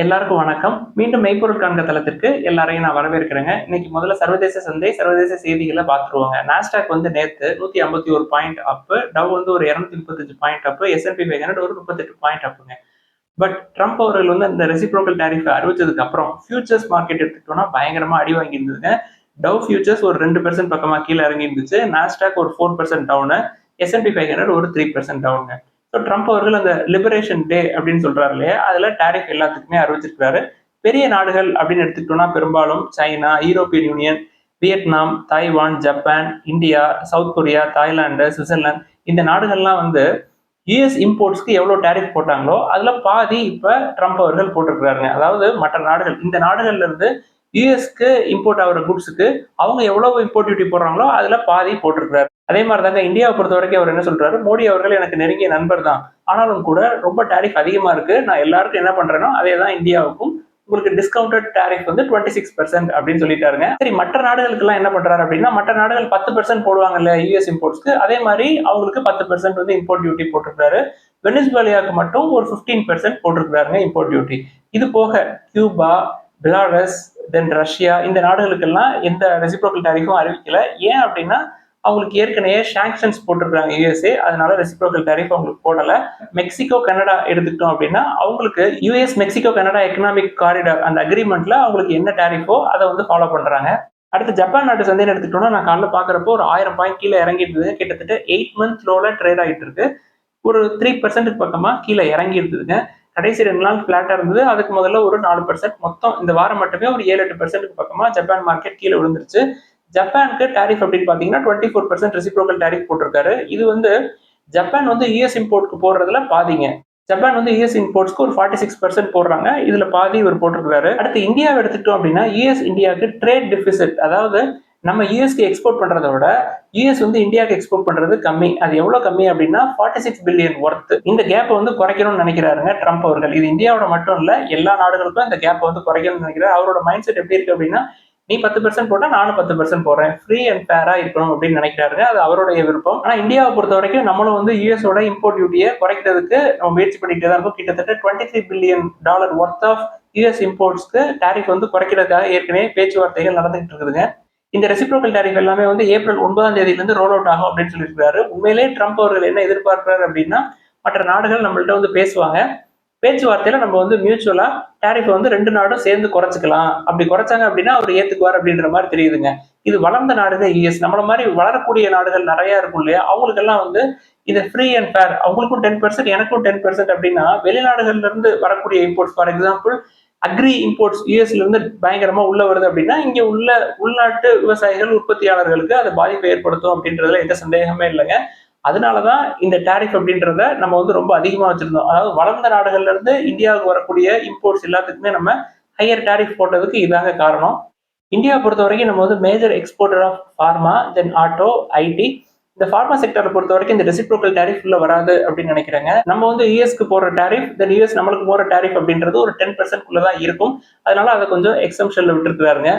எல்லாருக்கும் வணக்கம். மீண்டும் மெய்ப்பொருள் காண்க தளத்திற்கு எல்லாரையும் நான் வரவேற்கிறேங்க. இன்னைக்கு முதல்ல சர்வதேச சந்தை, சர்வதேச செய்திகள பார்த்துருவோங்க. நாஸ்டாக் வந்து நேத்து 151 பாயிண்ட் அப்பு, டவ் வந்து ஒரு 235 பாயிண்ட் அப்பு, S&P 500 ஒரு 38 பாயிண்ட் அப்புங்க. பட் ட்ரம்ப் அவர்கள் வந்து அந்த ரெசிப்ரோக்கல் டாரிஃப் அறிவிச்சதுக்கு அப்புறம் ஃபியூச்சர்ஸ் மார்க்கெட் எடுத்துக்கிட்டோம்னா பயங்கரமா அடி வாங்கி இருந்ததுங்க. டவ் ஃபியூச்சர்ஸ் ஒரு 2% பக்கமா கீழ இறங்கி இருந்துச்சு. நாஸ்டாக் ஒரு 4% டவுனு, S&P 500 ஒரு 3% டவுனுங்க. ஸோ ட்ரம்ப் அவர்கள் அந்த லிபரேஷன் டே அப்படின்னு சொல்றாரு இல்லையா, அதுல டாரிஃப் எல்லாத்துக்குமே அறிவிச்சிருக்காரு. பெரிய நாடுகள் அப்படின்னு எடுத்துக்கிட்டோம்னா பெரும்பாலும் China, European union, Vietnam, Taiwan, Japan, India, south Korea, Thailand, Switzerland இந்த நாடுகள்லாம் வந்து யுஎஸ் இம்போர்ட்ஸ்க்கு எவ்வளவு டாரிஃப் போட்டாங்களோ அதுல பாதி இப்ப ட்ரம்ப் அவர்கள் போட்டிருக்கிறாருங்க. அதாவது மற்ற நாடுகள் இந்த நாடுகள்ல இருந்து யுஎஸ்க்கு இம்போர்ட் ஆகிற குட்ஸுக்கு அவங்க எவ்வளவு இம்போர்ட் டியூட்டி போடுறாங்களோ அதுல பாதி போட்டிருக்கிறாரு. அதே மாதிரி தாங்க இந்தியாவை பொறுத்த வரைக்கும் அவர் என்ன சொல்றாரு, மோடி அவர்கள் எனக்கு நெருங்கிய நண்பர் தான், ஆனாலும் கூட ரொம்ப டாரிஃப் அதிகமா இருக்கு, நான் எல்லாருக்கும் என்ன பண்றேனோ அதே தான் இந்தியாவுக்கும், உங்களுக்கு டிஸ்கவுண்டட் டாரிஃப் வந்து 26% அப்படின்னு சொல்லிட்டாருங்க. சரி, மற்ற நாடுகளுக்கு எல்லாம் என்ன பண்றாரு அப்படின்னா, மற்ற நாடுகள் 10% போடுவாங்கல்ல யூஎஸ் இம்போர்ட்ஸ்க்கு, அதே மாதிரி அவங்களுக்கு 10% வந்து இம்போர்ட் டியூட்டி போட்டிருக்காரு. வெனிசுவேலாவுக்கு மட்டும் ஒரு 15% போட்டிருக்காருங்க இம்போர்ட் டியூட்டி. இது போக கியூபா, பெலாரஸ், தென் ரஷ்யா இந்த நாடுகளுக்கெல்லாம் எந்த ரெசிப்ரோக்கல் டாரிஃபும் அறிவிக்கல. ஏன் அப்படின்னா அவங்களுக்கு ஏற்கனவே சாங்ஷன்ஸ் போட்டிருக்காங்க யுஎஸ்ஏ, அதனால ரெசிப்ரோக்கல் டாரிஃப் அவங்களுக்கு போடல. மெக்சிகோ, கனடா எடுத்துக்கிட்டோம் அப்படின்னா அவங்களுக்கு US Mexico Canada economic corridor அந்த அக்ரிமெண்ட்ல அவங்களுக்கு என்ன டாரிஃபோ அதை வந்து ஃபாலோ பண்றாங்க. அடுத்து ஜப்பான் நாட்டு சந்தைன்னு எடுத்துக்கிட்டோம்னா நான் காலைல பாக்குறப்போ ஒரு 1000 பாயிண்ட் கீழே இறங்கிட்டு இருந்தது. கிட்டத்தட்ட 8 மந்த் லோல ட்ரேட் ஆகிட்டு இருக்கு. ஒரு 3% பக்கமா கீழே இறங்கி இருந்ததுங்க. கடைசி 2 நாள் பிளாட்டா இருந்தது. அதுக்கு முதல்ல ஒரு 4% மொத்தம் இந்த வாரம் மட்டுமே ஒரு 7-8% பக்கமா ஜப்பான் மார்க்கெட் கீழே விழுந்துருச்சு. ஜப்பானுக்கு டாரிஃப் அப்படின்னு பாத்தீங்கன்னா 24% ரெசிப்ரோக்கல் டாரிஃப் போட்டிருக்காரு. இது வந்து ஜப்பான் வந்து யூஎஸ் இம்போர்ட்க்கு போடுறதுல பாதிங்க. ஜப்பான் வந்து யூஎஸ் இம்போர்ட்ஸ்க்கு ஒரு 46% போடுறாங்க. இதுல பாதி இவர் போட்டிருக்காரு. அடுத்து இந்தியாவை எடுத்துக்கிட்டோம் அப்படின்னா யூஎஸ் இந்தியாவுக்கு ட்ரேட் டெபிசிட், அதாவது நம்ம யூஎஸ்க்கு எக்ஸ்போர்ட் பண்றதை விட யூஎஸ் வந்து இந்தியாவுக்கு எக்ஸ்போர்ட் பண்றது கம்மி. அது எவ்வளவு கம்மி அப்படின்னா 46 பில்லியன் ஒர்த். இந்த கேப்பை வந்து குறைக்கணும்னு நினைக்கிறாருங்க ட்ரம்ப் அவர்கள். இது இந்தியாவோட மட்டும் இல்ல, எல்லா நாடுகளுக்கும் இந்த கேப்பை வந்து குறைக்கணும்னு நினைக்கிறாரு. அவரோட மைண்ட் செட் எப்படி இருக்கு அப்படின்னா, நீ 10% போட்டா நானும் 10% போடுறேன், ஃப்ரீ அண்ட் ஃபேரா இருக்கணும் அப்படின்னு நினைக்கிறாருங்க. அது அவருடைய விருப்பம். ஆனா இந்தியாவை பொறுத்த வரைக்கும் நம்மளும் வந்து யூஎஸோட இம்போர்ட் டியூட்டியை குறைக்கிறதுக்கு நம்ம முயற்சி பண்ணிட்டு தான் இருக்கும். கிட்டத்தட்ட $23 பில்லியன் ஒர்த் ஆஃப் யூஎஸ் இம்போர்ட்ஸ்க்கு டாரிஃப் வந்து குறைக்கிறதுக்காக ஏற்கனவே பேச்சுவார்த்தைகள் நடந்துகிட்டு இருக்குதுங்க. இந்த ரெசிப்ரோக்கல் டாரிஃப் எல்லாமே வந்து ஏப்ரல் 9ஆம் தேதியிலிருந்து ரோல் அவுட் ஆகும் அப்படின்னு சொல்லியிருக்காரு. உண்மையிலே ட்ரம்ப் அவர்கள் என்ன எதிர்பார்க்கிறாரு அப்படின்னா, மற்ற நாடுகள் நம்மள்ட்ட வந்து பேசுவாங்க, பேச்சுவார்த்தையில நம்ம வந்து மியூச்சுவலா டாரிஃப் வந்து 2 நாடும் சேர்ந்து குறைச்சிக்கலாம், அப்படி குறைச்சாங்க அப்படின்னா அவர் ஏத்துக்குவார் அப்படின்ற மாதிரி தெரியுதுங்க. இது வளர்ந்த நாடுகள் யுஎஸ், நம்மள மாதிரி வளரக்கூடிய நாடுகள் நிறைய இருக்கும் இல்லையா, அவங்களுக்கெல்லாம் வந்து இது ஃப்ரீ அண்ட் ஃபேர், அவங்களுக்கும் 10% எனக்கும் 10% அப்படின்னா வெளிநாடுகள்ல இருந்து வரக்கூடிய imports, for example agri imports யூஎஸ்ல இருந்து பயங்கரமா உள்ள வருது அப்படின்னா இங்க உள்ள உள்நாட்டு விவசாயிகள் உற்பத்தியாளர்களுக்கு அது பாதிப்பை ஏற்படுத்தும் அப்படின்றதுல எந்த சந்தேகமே இல்லைங்க. அதனாலதான் இந்த டாரிஃப் அப்படின்றத நம்ம வந்து ரொம்ப அதிகமா வச்சிருந்தோம். அதாவது வளர்ந்த நாடுகள்ல இருந்து இந்தியாவுக்கு வரக்கூடிய இம்போர்ட்ஸ் எல்லாத்துக்குமே நம்ம ஹையர் டாரிஃப் போட்டதுக்கு இதாங்க காரணம். இந்தியாவை பொறுத்த வரைக்கும் நம்ம வந்து major exporter of pharma, then auto, IT. இந்த ஃபார்மா செக்டரை பொறுத்த வரைக்கும் இந்த ரெசிப்ரோக்கல் டாரிஃப் உள்ள வராது அப்படின்னு நினைக்கிறேங்க. நம்ம வந்து யூஎஸ்க்கு போற டாரிஃப், தென் யூஎஸ் நம்மளுக்கு போற டாரிஃப் அப்படின்றது ஒரு 10% தான் இருக்கும். அதனால அதை கொஞ்சம் எக்ஸம்ஷன்ல விட்டுருக்காருங்க.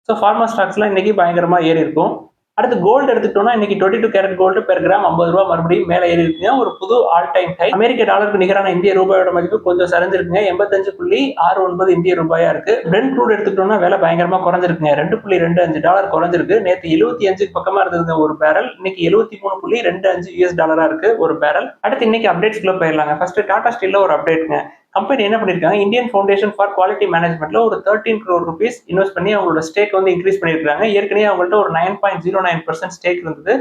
ஸோ ஃபார்மா ஸ்டாக்ஸ்லாம் இன்னைக்கு பயங்கரமா ஏறி இருக்கும். அடுத்து கோல்டு எடுத்துக்கிட்டோம்னா இன்னைக்கு 22 கேரட் கோல்டு பெர் கிராம் 50 ரூபாய் மறுபடியும் மேலே ஏறி இருக்குங்க. ஒரு புது ஆல் டைம் ஹை. அமெரிக்க டாலருக்கு நிகரான இந்திய ரூபாயோட மதிப்பு கொஞ்சம் சரிஞ்சிருக்குங்க. 85.69 இந்திய ரூபாயா இருக்கு. பிரெண்ட் க்ரூட் எடுத்துக்கிட்டோம்னா விலை பயங்கரமா குறைஞ்சிருக்குங்க. $2.25 குறைஞ்சிருக்கு. நேற்று 75 பக்கமா இருந்ததுங்க ஒரு பேரல். இன்னைக்கு 73.25 யூஎஸ் டாலரா இருக்கு ஒரு பேரல். அடுத்து இன்னைக்கு அப்டேட்ஸ்க்குள்ள போயிடலாங்க. ஃபர்ஸ்ட் டாடா ஸ்டீல்ல ஒரு அப்டேட்ங்க. கம்பெனி என்ன பண்ணிருக்காங்க, இந்தியன் ஃபவுண்டேஷன் ஃபார் குவாலிட்டி மேனேஜ்மெண்ட்ல ஒரு 13 crore rupees இன்வெஸ்ட் பண்ணி அவங்களோட ஸ்டேக் வந்து இன்க்ரீஸ் பண்ணிருக்காங்க. ஏற்கனவே அவங்கள்ட்ட ஒரு 9.09% ஸ்டேக் இருந்தது.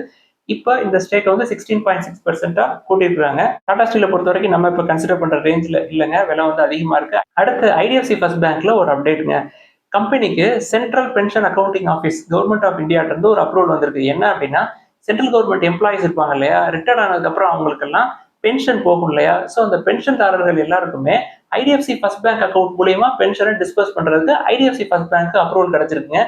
இப்போ இந்த ஸ்டேக் வந்து 16.6% கூட்டியிருக்காங்க. டாடா ஸ்டீலை பொறுத்த வரைக்கும் நம்ம இப்போ கன்சிடர் பண்ற ரேஞ்சில் இல்லைங்க, விலை வந்து அதிகமா இருக்கு. அடுத்து ஐடிஎஃப்சி ஃபர்ஸ்ட் பேங்க்ல ஒரு அப்டேட்டுங்க. கம்பெனிக்கு central pension accounting office government of இந்தியாட்ட இருந்து ஒரு அப்ரூவல் வந்திருக்கு. என்ன அப்படின்னா, சென்ட்ரல் கவர்மெண்ட் எம்ப்ளாயிஸ் இருப்பாங்க இல்லையா, ரிட்டையர்ட் ஆனதுக்கு அப்புறம் அவங்களுக்கெல்லாம் பென்ஷன் போகும் இல்லையா, ஸோ அந்த பென்ஷன்தாரர்கள் எல்லாருக்குமே ஐடிஎஃப்சி ஃபர்ஸ்ட் பேங்க் அக்கௌண்ட் மூலியமா பென்ஷனை டிஸ்பர்ஸ் பண்றதுக்கு ஐடிஎஃப்சி ஃபர்ஸ்ட் பேங்க் அப்ரூவல் கிடைச்சிருக்குங்க.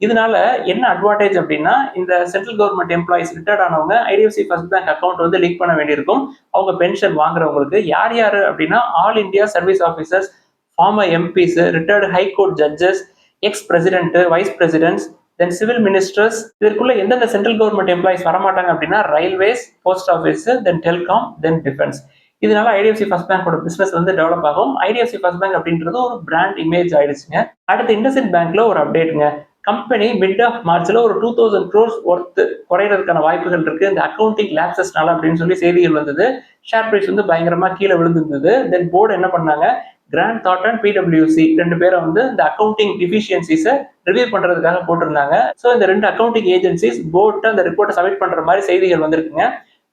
இதனால என்ன அட்வான்டேஜ் அப்படின்னா, இந்த சென்ட்ரல் கவர்மெண்ட் எம்ப்ளாயிஸ் ரிட்டையர்ட் ஆனவங்க ஐடிஎஃப்சி ஃபர்ஸ்ட் பேங்க் அக்கௌண்ட் வந்து லிங்க் பண்ண வேண்டியிருக்கும். அவங்க பென்ஷன் வாங்குறவங்களுக்கு யார் யாரு அப்படின்னா, all India service officers, former MPs, retired high court judges, ex president, vice presidents, then civil ministers. இதற்குள்ள எந்தெந்த சென்ட்ரல் கவர்மெண்ட் எம்ப்ளாயிஸ் வரமாட்டாங்க அப்படின்னா, railways, post office, then telecom, then defence. இதனால ஐடிஎஃப்சி ஃபர்ஸ்ட் பேங்கோட பிசினஸ் வந்து டெவலப் ஆகும். ஐடிஎஃப்சி ஃபர்ஸ்ட் பேங்க் அப்படின்றது ஒரு பிராண்ட் இமேஜ் ஆயிடுச்சுங்க. அடுத்து இண்டஸ்இண்ட் பேங்க்ல ஒரு அப்டேட்டுங்க. கம்பெனி மிட் ஆஃப் மார்ச்ல ஒரு 2000 crores ஒர்த் குறையறதுக்கான வாய்ப்புகள் இருக்கு இந்த அக்கௌண்டிங் லேப்சஸ்னால அப்படின்னு சொல்லி செய்திகள் வந்தது. ஷேர் பிரைஸ் வந்து பயங்கரமா கீழே விழுந்திருந்தது. தென் போர்டு என்ன பண்ணாங்க, கிராண்ட் தாட் அண்ட் பிடபிள்யூசி ரெண்டு பேரை வந்து இந்த அக்கௌண்டிங் டிஃபிஷியன்சிஸை ரிவ்யூ பண்றதுக்காக போட்டிருந்தாங்க. ஸோ இந்த ரெண்டு அக்கௌண்டிங் ஏஜென்சிஸ் போர்டு அந்த ரிப்போர்ட்டை சப்மிட் பண்ற மாதிரி செய்திகள் வந்திருக்குங்க.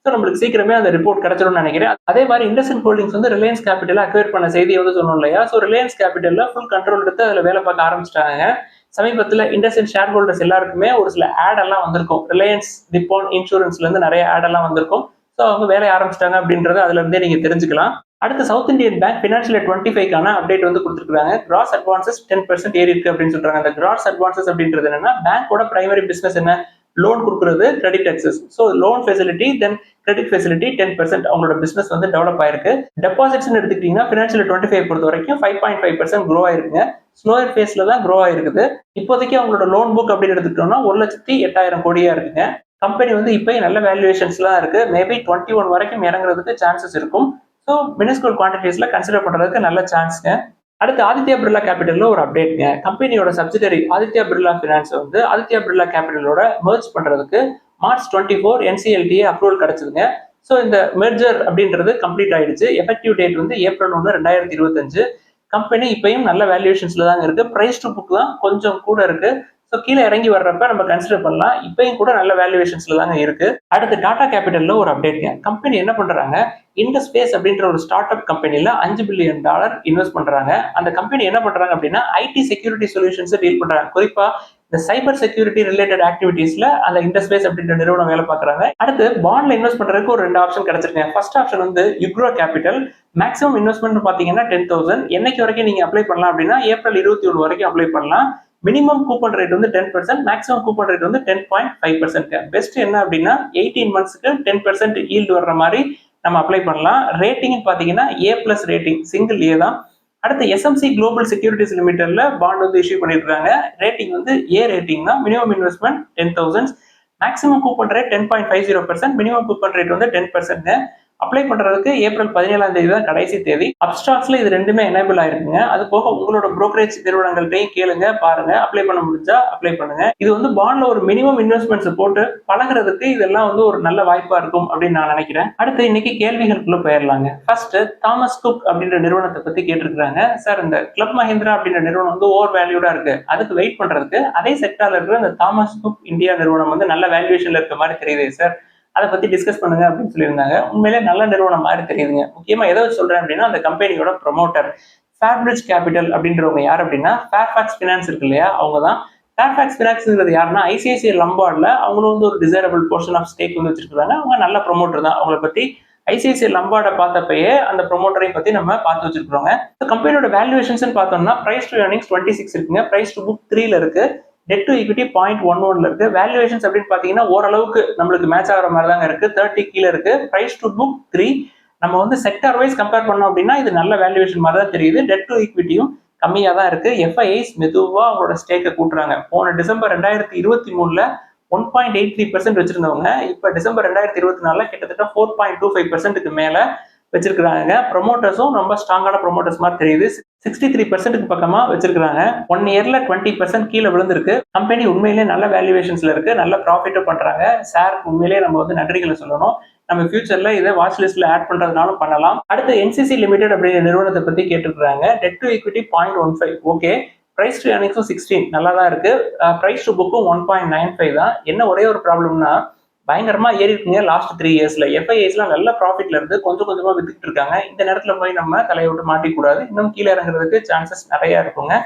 ஸோ நம்மளுக்கு சீக்கிரமே அந்த ரிப்போர்ட் கிடைச்சிடும்னு நினைக்கிறேன். அதே மாதிரி இண்டஸ்இண்ட் ஹோல்டிங்ஸ் வந்து ரிலையன்ஸ் கேபிட்டல் அக்வயர் பண்ண செய்தியை வந்து சொன்னோம் இல்லையா. ஸோ ரிலையன்ஸ் கேபிட்டல்ல ஃபுல் கண்ட்ரோல் எடுத்து அதில் வேலை பார்க்க ஆரம்பிச்சிட்டாங்க. சமீபத்தில் இண்டஸ்இண்ட் ஷேர் ஹோல்டர்ஸ் எல்லாருக்குமே ஒரு சில ஆட் எல்லாம் வந்திருக்கும். ரிலையன்ஸ் நிப்பான் இன்சூரன்ஸ்ல இருந்து நிறைய ஆட் எல்லாம் வந்திருக்கும். ஸோ அவங்க வேலையை ஆரம்பிச்சிட்டாங்க அப்படின்றத அதுல இருந்தே நீங்க தெரிஞ்சுக்கலாம். அடுத்து சவுத் இந்தியன் பேங்க் ஃபினான்ஷியல் 25க்கான அப்டேட் வந்து கொடுத்துருக்காங்க. கிராஸ் அட்வான்சஸ் 10% ஏறி இருக்கு அப்படின்னு சொல்றாங்க. அந்த கிராஸ் அட்வான்சஸ் அப்படின்றது என்னன்னா, பேங்கோட பிரைமரி பிசினஸ் என்ன, லோன் கொடுக்குறது, credit access. So loan facility then credit facility 10% அவங்களோட பிசினஸ் வந்து டெவலப் ஆயிருக்கு. டெபாசிட்ஸ் எடுத்துக்கிட்டீங்கன்னா ஃபினான்ஷியல் 25 பொறுத்த வரைக்கும் 5.5% க்ரோ ஆயிருக்குங்க. ஸ்லோயர் ஃபேஸ்ல தான் க்ரோ ஆயிருக்குது. இப்போதைக்கு அவங்களோட லோன் புக் அப்படின்னு எடுத்துக்கிட்டோம்னா 1,08,000 கோடியா இருக்குங்க. கம்பெனி வந்து இப்போ நல்ல வேல்யூவேஷன்ஸ்லாம் இருக்கு. மேபி 21 வரைக்கும் இறங்குறதுக்கு சான்சஸ் இருக்கும். ஸோ மினிஸ்கூல் குவான்டிட்டிஸ்ல கன்சிடர் பண்றதுக்கு நல்ல சான்ஸ்ங்க. அடுத்து ஆதித்யா பிர்லா கேபிட்டல்ல ஒரு அப்டேட்ங்க. கம்பெனியோட சப்சிடரி ஆதித்யா பிர்லா பினான்ஸ் வந்து ஆதித்யா பிர்லா கேபிட்டலோட மெர்ஜ் பண்றதுக்கு March 24 NCLTA அப்ரூவல் கிடைச்சதுங்க. ஸோ இந்த மெர்ஜர் அப்படின்றது கம்ப்ளீட் ஆயிடுச்சு. எஃபெக்டிவ் டேட் வந்து April 1, 2025. கம்பெனி இப்பயும் நல்ல வேல்யூவேஷன்ஸ்ல தாங்க இருக்கு. பிரைஸ் டு புக் தான் கொஞ்சம் கூட இருக்கு. ஸோ கீழே இறங்கி வர்றப்ப நம்ம கன்சிடர் பண்ணலாம். இப்பயும் கூட நல்ல வேல்யூவேஷன்ஸ்ல தாங்க இருக்கு. அடுத்து டாடா கேபிட்டல்ல ஒரு அப்டேட்ங்க. கம்பெனி என்ன பண்றாங்க, இண்டஸ்பேஸ் அப்படின்ற ஒரு ஸ்டார்ட் அப் கம்பெனில $5 பில்லியன் இன்வெஸ்ட் பண்றாங்க. அந்த கம்பெனி என்ன பண்றாங்க அப்படின்னா ஐடி செக்யூரிட்டி சொல்யூஷன்ஸ் டீல் பண்றாங்க. குறிப்பா இந்த சைபர் செக்யூரிட்டி ரிலேட்டட் ஆக்டிவிட்டீஸ்ல அந்த இண்டஸ்பேஸ் அப்படின்ற நிறுவனம் வேலை பார்க்கறாங்க. அடுத்து பாண்ட்ல இன்வெஸ்ட் பண்றதுக்கு ஒரு 2 ஆப்ஷன் கிடைச்சிருக்கு. ஃபர்ஸ்ட் ஆப்ஷன் வந்து யுக்ரோ கேபிட்டல். மேக்ஸிமம் இன்வெஸ்ட்மெண்ட் பாத்தீங்கன்னா 10,000. என்னைக்கு வரைக்கும் நீங்க அப்ளை பண்ணலாம் அப்படின்னா April 21 வரைக்கும் அப்ளை பண்ணலாம். மினிமம் கூப்பன் ரேட் வந்து 10%, மேக்ஸிமம் கூப்பன் ரேட் வந்து 10.5%. பெஸ்ட் என்ன அப்படின்னா 18 மந்த்ஸ்க்கு 10% ஈல்டு வர்ற மாதிரி நம்ம அப்ளை பண்ணலாம். ரேட்டிங் பாத்தீங்கன்னா A+ ரேட்டிங், சிங்கிள் A தான். அடுத்து எஸ்எம்சி குளோபல் செக்யூரிட்டிஸ் லிமிடெட்ல பாண்ட் வந்து இஷ்யூ பண்ணிருக்காங்க. ரேட்டிங் வந்து A ரேட்டிங் தான். Minimum investment 10,000, maximum coupon rate 10.50%, minimum coupon rate வந்து 10%. அப்ளை பண்றதுக்கு April 17 தான் கடைசி தேதி. அப்ஸ்டாக்ஸ்ல இது ரெண்டுமே எனேபிள் ஆயிருக்குங்க. அது போக உங்களோட புரோக்கரேஜ் நிறுவனங்கள்ட்டையும் கேளுங்க, பாருங்க. அப்ளை பண்ண முடிஞ்சா அப்ளை பண்ணுங்க. இது வந்து பாண்ட்ல ஒரு மினிமம் இன்வெஸ்ட்மெண்ட்ஸ் போட்டு பழகிறதுக்கு இதெல்லாம் வந்து ஒரு நல்ல வாய்ப்பா இருக்கும் அப்படின்னு நான் நினைக்கிறேன். அடுத்து இன்னைக்கு கேள்விகளுக்குள்ள போயிடலாங்க. ஃபர்ஸ்ட் தாமஸ் குக் அப்படின்ற நிறுவனத்தை பத்தி கேட்டிருக்காங்க. சார், இந்த கிளப் மஹிந்திரா அப்படின்ற நிறுவனம் வந்து ஓவர் வேல்யூடா இருக்கு, அதுக்கு வெயிட் பண்றதுக்கு அதே செக்டார்ல இருக்கிற இந்த தாமஸ் குக் இந்தியா நிறுவனம் வந்து நல்ல வேல்யூவேஷன்ல இருக்க மாதிரி தெரியுது சார், அதை பத்தி டிஸ்கஸ் பண்ணுங்க அப்படின்னு சொல்லியிருந்தாங்க. உண்மையிலே நல்ல நிறுவனம் மாதிரி தெரியுதுங்க. முக்கியமா எதை சொல்றேன் அப்படின்னா அந்த கம்பெனியோட ப்ரொமோட்டர் ஃபேர்பிரிட்ஜ் கேபிட்டல் அப்படின்றவங்க யார் அப்படின்னா ஃபேர்ஃபாக்ஸ் ஃபினான்ஸ் இருக்கு இல்லையா, அவங்க தான். ஃபேர்ஃபாக்ஸ் ஃபினான்ஸ்ங்கிறது யாருன்னா ஐசிஐசிஐ லம்பார்ட்ல அவங்களும் வந்து ஒரு டிசைரபிள் போர்ஷன் ஆஃப் ஸ்டேக் வந்து வச்சிருக்காங்க. அவங்க நல்ல ப்ரொமோட்டர் தான். அவங்களை பத்தி ஐசிஐசிஐ லம்பார்டை பார்த்தப்பயே அந்த ப்ரொமோட்டரையும் பத்தி நம்ம பார்த்து வச்சிருக்கோங்க. கம்பெனியோட வேல்யூவேஷன்ஸ் பார்த்தோம்னா பிரைஸ் டு earnings 26 இருக்குங்க. பிரைஸ் டு புக் 3ல இருக்கு. டெட் டு ஈக்விட்டி 0.11 இருக்கு. வேல்யூவேஷன்ஸ் அப்படின்னு பாத்தீங்கன்னா ஓரளவுக்கு நம்மளுக்கு மேட்ச் ஆகிற மாதிரி தாங்க இருக்கு. 30 கீழே இருக்கு. Price to book 3. நம்ம வந்து செக்டார் வைஸ் கம்பேர் பண்ணோம் அப்படின்னா இது நல்ல வேல்யூவேஷன் மாதிரி தான் தெரியுது. டெட் டு ஈக்விட்டியும் கம்மியா தான் இருக்கு. எஃப்ஐஐஸ் மெதுவா அவங்களோட ஸ்டேக்கை கூட்டுறாங்க. போன டிசம்பர் 2023ல 1.83% வச்சிருந்தவங்க இப்ப டிசம்பர் 2024 கிட்டத்தட்ட 4.25%க்கு மேல வச்சிருக்காங்க. ப்ரொமோட்டர்ஸும் ரொம்ப ஸ்ட்ராங்கான ப்ரொமோட்டர்ஸ் மாதிரி தெரியுது. 63% பக்கமா வச்சிருக்காங்க. 1 இயர்ல 20% கீழே விழுந்திருக்கு. கம்பெனி உண்மையிலேயே நல்ல வேல்யூவேஷன்ஸ்ல இருக்கு, நல்ல ப்ராஃபிட்டும் பண்றாங்க. சார் உண்மையிலேயே நம்ம வந்து நன்றிகளை சொல்லணும். நம்ம ஃபியூச்சர்ல இதை வாட்ச் லிஸ்ட்ல ஆட் பண்றதுனாலும் பண்ணலாம். அடுத்து என்சிசி லிமிடெட் அப்படிங்கிற நிறுவனத்தை பத்தி கேட்டிருக்காங்க. Debt to equity 0.15. Okay. Price to earningsும் 16 நல்லா தான் இருக்கு. பிரைஸ் டு புக்கும் 1.95 தான். என்ன ஒரே ஒரு ப்ராப்ளம்னா பயங்கரமா ஏறி இருக்குங்க லாஸ்ட் 3 இயர்ஸ்ல. எஃப்ஐஐஸ்லாம் நல்ல ப்ராஃபிட்ல இருந்து கொஞ்சம் கொஞ்சமா வித்துக்கிட்டு இருக்காங்க. இந்த நேரத்துல போய் நம்ம தலையை விட்டு மாட்டிக்கூடாது. இன்னும் கீழே இறங்குறதுக்கு சான்சஸ் நிறைய இருக்குங்க.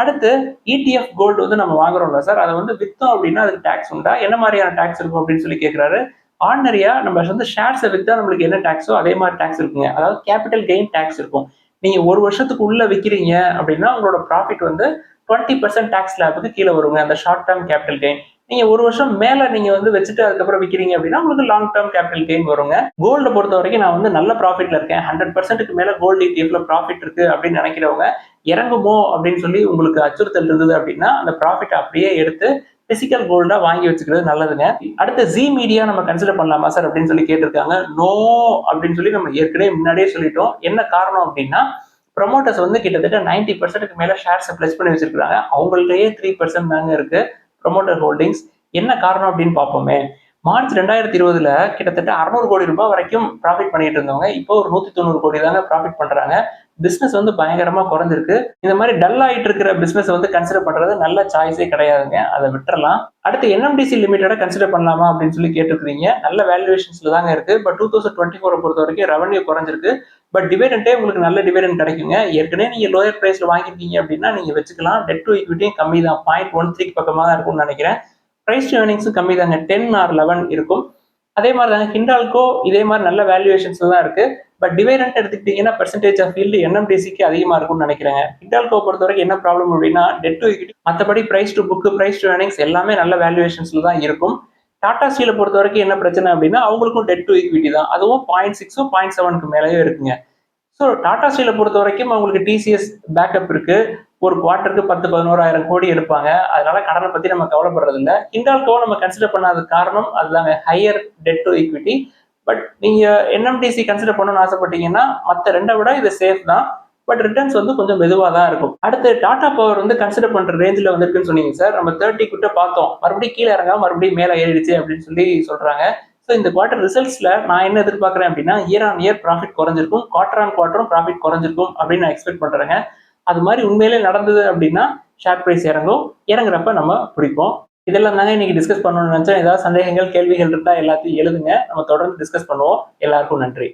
அடுத்து ETF கோல்டு வந்து நம்ம வாங்குறோம்ல சார், அதை வந்து வித்தோம் அப்படின்னா அதுக்கு டாக்ஸ் உண்டா, என்ன மாதிரியான டாக்ஸ் இருக்கும் அப்படின்னு சொல்லி கேட்கிறாரு. ஆர்டினரியா நம்ம வந்து ஷேர்ஸை வித்தா நம்மளுக்கு என்ன டாக்ஸோ அதே மாதிரி டாக்ஸ் இருக்குங்க. அதாவது கேபிட்டல் கெயின் டாக்ஸ் இருக்கும். நீங்க ஒரு வருஷத்துக்கு உள்ள விற்கிறீங்க அப்படின்னா உங்களோட ப்ராஃபிட் வந்து 20% டாக்ஸ் ஸ்லாபுக்கு கீழே வருங்க, அந்த ஷார்ட் டேர்ம் கேபிட்டல் கெயின். நீங்க ஒரு வருஷம் மேல நீங்க வந்து வச்சுட்டு அதுக்கப்புறம் விற்கிறீங்க அப்படின்னா உங்களுக்கு லாங் டேர்ம் கேபிட்டல் கெயின் வருங்க. கோல்ட பொறுத்த வரைக்கும் நான் வந்து நல்ல ப்ராஃபிட்ல இருக்கேன், 100%க்கு மேல கோல்டு ETF ப்ராஃபிட் இருக்கு அப்படின்னு நினைக்கிறவங்க இறங்குமோ அப்படின்னு சொல்லி உங்களுக்கு அச்சுறுத்தல் இருந்தது அப்படின்னா அந்த ப்ராஃபிட் அப்படியே எடுத்து பிசிக்கல் கோல்டா வாங்கி வச்சுக்கிறது நல்லதுங்க. அடுத்து ஜி மீடியா நம்ம கன்சிடர் பண்ணலாமா சார் அப்படின்னு சொல்லி கேட்டிருக்காங்க. நோ அப்படின்னு சொல்லி நம்ம ஏற்கனவே முன்னாடியே சொல்லிட்டோம். என்ன காரணம் அப்படின்னா ப்ரொமோட்டர்ஸ் வந்து கிட்டத்தட்ட 90% மேல ஷேர்ஸ் பிளஸ் பண்ணி வச்சிருக்காங்க. அவங்கள்ட்டயே 3% தாங்க இருக்கு ப்ரொமோட்டர் ஹோல்டிங்ஸ். என்ன காரணம் அப்படின்னு பார்ப்போமே. மார்ச் 2020ல கிட்டத்தட்ட 600 கோடி ரூபாய் வரைக்கும் ப்ராஃபிட் பண்ணிட்டு இருந்தவங்க இப்போ ஒரு 190 கோடி தாங்க ப்ராஃபிட் பண்றாங்க. பிசினஸ் வந்து பயங்கரமா குறைஞ்சிருக்கு. இந்த மாதிரி டல் ஆயிட்டு இருக்கிற பிசினஸ் வந்து கன்சிடர் பண்றது நல்ல சாய்ஸே கிடையாதுங்க. அதை விட்டுறலாம். அடுத்து என்எம்டிசி லிமிடெட கன்சிடர் பண்ணலாமா அப்படின்னு சொல்லி கேட்டுருக்கீங்க. நல்ல வேல்யூவேஷன்ஸ்ல தாங்க இருக்கு. பட் 2024 பொறுத்த வரைக்கும் ரெவன்யூ குறைஞ்சிருக்கு. பட் டிவிடெண்டே உங்களுக்கு நல்ல டிவிடெண்ட் கிடைக்குங்க. ஏற்கனவே நீங்க லோயர் பிரைஸ்ல வாங்கிருக்கீங்க அப்படின்னா நீங்க வச்சுக்கலாம். டெட் டு ஈக்விட்டியும் கம்மி தான். 0.13 பக்கமா தான் இருக்கும்னு நினைக்கிறேன். பிரைஸ் டு ஏர்னிங்ஸும் கம்மி தாங்க. 10 ஆர் 11 இருக்கும். அதே மாதிரி தாங்க ஹிண்டால்கோ இதே மாதிரி நல்ல வேல்யூவேஷன்ஸ்ல தான் இருக்கு. பட் டிவிடெண்ட் எடுத்துக்கிட்டீங்கன்னா பெர்சன்டேஜ் ஆஃப் ஈல்டு என்எம்டிசிக்கு அதிகமா இருக்கும்னு நினைக்கிறேன். ஹிண்டால்கோ பொறுத்த வரைக்கும் என்ன ப்ராப்ளம் அப்படின்னா டெட் டு ஈக்விட்டி மற்றபடி price to book price to earnings எல்லாமே நல்ல வேல்யூவேஷன்ஸ்ல தான் இருக்கும். டாடா ஸ்டீலை பொறுத்த வரைக்கும் என்ன பிரச்சனை அப்படின்னா அவங்களுக்கும் டெட் டு ஈக்விட்டி தான். அதுவும் 0.6 0.7க்கு மேலேயே இருக்குங்க. ஸோ டாடா ஸ்டீலை பொறுத்த வரைக்கும் அவங்களுக்கு டிசிஎஸ் பேக்கப் இருக்கு. ஒரு குவார்ட்டருக்கு 10-11,000 கோடி எடுப்பாங்க. அதனால கடனை பத்தி நம்ம கவலைப்படுறது இல்லை. ஹிண்டால்கோ நம்ம கன்சிடர் பண்ணாத காரணம் அதுதாங்க higher debt to equity. But நீங்க என்எம்டிசி கன்சிடர் பண்ணணும்னு ஆசைப்பட்டீங்கன்னா மற்ற ரெண்டை விட இது சேஃப் தான். பட் ரிட்டர்ன்ஸ் வந்து கொஞ்சம் மெதுவாக தான் இருக்கும். அடுத்து டாடா பவர் வந்து கன்சிடர் பண்ற ரேஞ்சில் வந்திருக்குன்னு சொன்னீங்க சார். நம்ம 30 கிட்ட பார்த்தோம். மறுபடியும் கீழே இறங்காம மறுபடியும் மேலே ஏறிடுச்சு அப்படின்னு சொல்லி சொல்றாங்க. ஸோ இந்த குவார்டர் ரிசல்ட்ஸ்ல நான் என்ன எதிர்பார்க்குறேன் அப்படின்னா இயர் ஆன் இயர் ப்ராஃபிட் குறைஞ்சிருக்கும். குவார்டர் ஆன் குவார்டரும் ப்ராஃபிட் குறைஞ்சிருக்கும் அப்படின்னு நான் எக்ஸ்பெக்ட் பண்றேங்க. அது மாதிரி உண்மையிலே நடந்தது அப்படின்னா ஷேர் பிரைஸ் இறங்கும். இறங்குறப்ப நம்ம பிடிப்போம். இதெல்லாம் தாங்க இன்னைக்கு டிஸ்கஸ் பண்ணணும்னு நினைச்சேன். ஏதாவது சந்தேகங்கள் கேள்விகள் இருந்தா எல்லாத்தையும் எழுதுங்க. நம்ம தொடர்ந்து டிஸ்கஸ் பண்ணுவோம். எல்லாருக்கும் நன்றி.